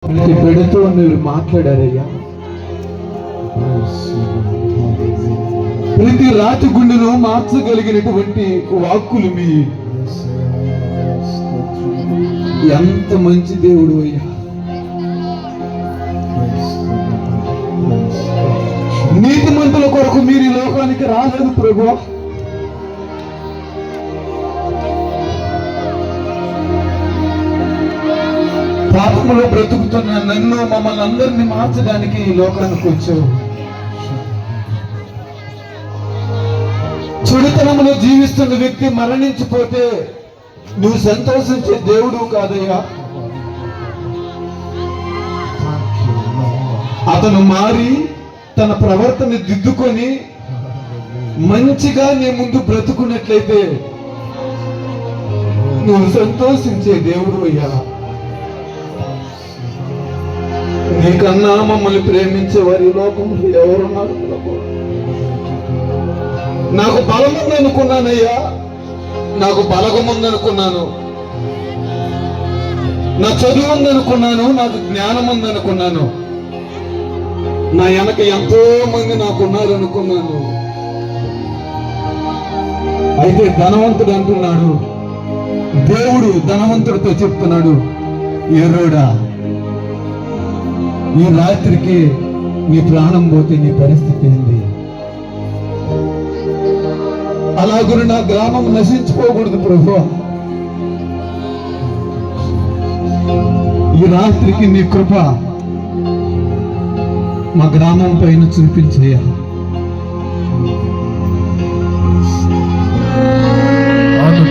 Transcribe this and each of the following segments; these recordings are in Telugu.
ప్రతి బిడ్డతో మీరు మాట్లాడారయ్యా. ప్రతి రాతి గుండెను మార్చగలిగినటువంటి వాక్కులు మీ. ఎంత మంచి దేవుడు అయ్యా. నీతిమంతుల కొరకు మీరు ఈ లోకానికి రాలేదు ప్రభువా. పాపములో బ్రతుకుతున్న నన్ను, మమ్మల్ని అందరినీ మార్చడానికి ఈ లోకానికి వచ్చావు. చెడుతనంలో జీవిస్తున్న వ్యక్తి మరణించిపోతే నువ్వు సంతోషించే దేవుడు కాదయ్యా. అతను మారి తన ప్రవర్తన దిద్దుకొని మంచిగా నీ ముందు బ్రతుకున్నట్లయితే నువ్వు సంతోషించే దేవుడు అయ్యా. నీకన్నా మమ్మల్ని ప్రేమించే వారి లోకంలో ఎవరున్నారు ప్రభు? నాకు బలం ఉందనుకున్నానయ్యా, నాకు బలగం ఉందనుకున్నాను, నా చదువు ఉందనుకున్నాను, నాకు జ్ఞానం ఉందనుకున్నాను, నా వెనక ఎంతో మంది నాకున్నారు అనుకున్నాను. అయితే ధనవంతుడు అంటున్నాడు, దేవుడు ధనవంతుడితో చెప్తున్నాడు, ఎర్రోడా ఈ రాత్రికి నీ ప్రాణం పోతే నీ పరిస్థితి ఏంది? అలాగున నా గ్రామం నశించుకోకూడదు ప్రభు. ఈ రాత్రికి నీ కృప మా గ్రామం పైన చూపించేయా.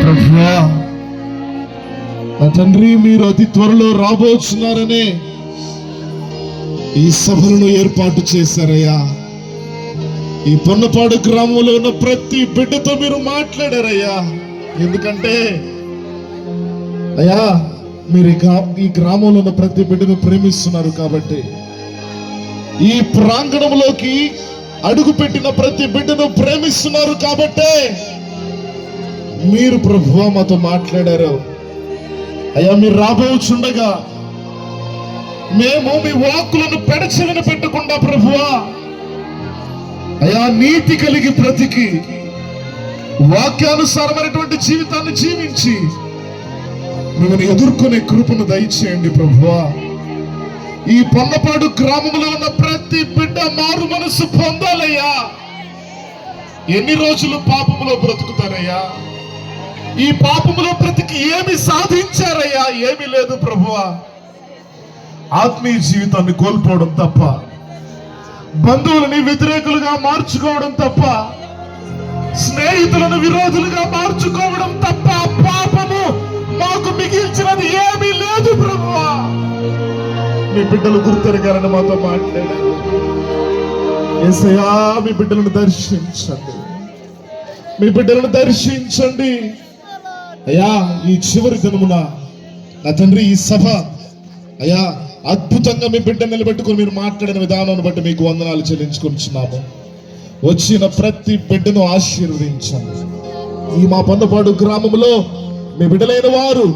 ప్రభువా, నా తండ్రి, మీరు అతి త్వరలో రాబోతున్నారనే ఈ సభలను ఏర్పాటు చేశారయ్యా. ఈ పొన్నపాడు గ్రామంలో ఉన్న ప్రతి బిడ్డతో మీరు మాట్లాడారయ్యా. ఎందుకంటే అయ్యా, మీరు ఈ గ్రామంలో ఉన్న ప్రతి బిడ్డను ప్రేమిస్తున్నారు కాబట్టి, ఈ ప్రాంగణంలోకి అడుగు పెట్టిన ప్రతి బిడ్డను ప్రేమిస్తున్నారు కాబట్టే మీరు ప్రభువా మాతో మాట్లాడారు అయ్యా. మీరు రాబోచుండగా మేము మీ వాక్కులను పెడచెవిన పెట్టకుండా ప్రభువా అయా, నీతి కలిగి బ్రతికి వాక్యానుసారమైనటువంటి జీవితాన్ని జీవించి మిమ్మల్ని ఎదుర్కొనే కృపను దయచేయండి ప్రభువా. ఈ పొన్నపాడు గ్రామంలో ఉన్న ప్రతి బిడ్డ మారు మనసు పొందాలయ్యా. ఎన్ని రోజులు పాపములో బ్రతుకుతారయ్యా? ఈ పాపములో బ్రతికి ఏమి సాధించారయ్యా? ఏమీ లేదు ప్రభువా. ఆత్మీయ జీవితాన్ని కోల్పోవడం తప్ప, బంధువులని వ్యతిరేకులుగా మార్చుకోవడం తప్ప, స్నేహితులను విరోధులుగా మార్చుకోవడం తప్ప పాపము మాకు మిగిల్చినది ఏమీ లేదు ప్రభువా. మీ బిడ్డలు గుర్తెరగాలని మాతో మాట్లాడారు. యేసయ్యా, మీ బిడ్డలను దర్శించండి, మీ బిడ్డలను దర్శించండి అయ్యా. ఈ చివరి దినమున నా తండ్రి, ఈ సభ అయ్యా అద్భుతంగా మీ బిడ్డ నిలబెట్టుకుని మీరు మాట్లాడిన విధానాన్ని బట్టి మీకు వందనాలు చెల్లించుకుంటున్నాము. వచ్చిన ప్రతి బిడ్డను ఆశీర్వదించండి. ఈ మా పొన్నపాడు గ్రామంలో మీ బిడ్డలైన వారు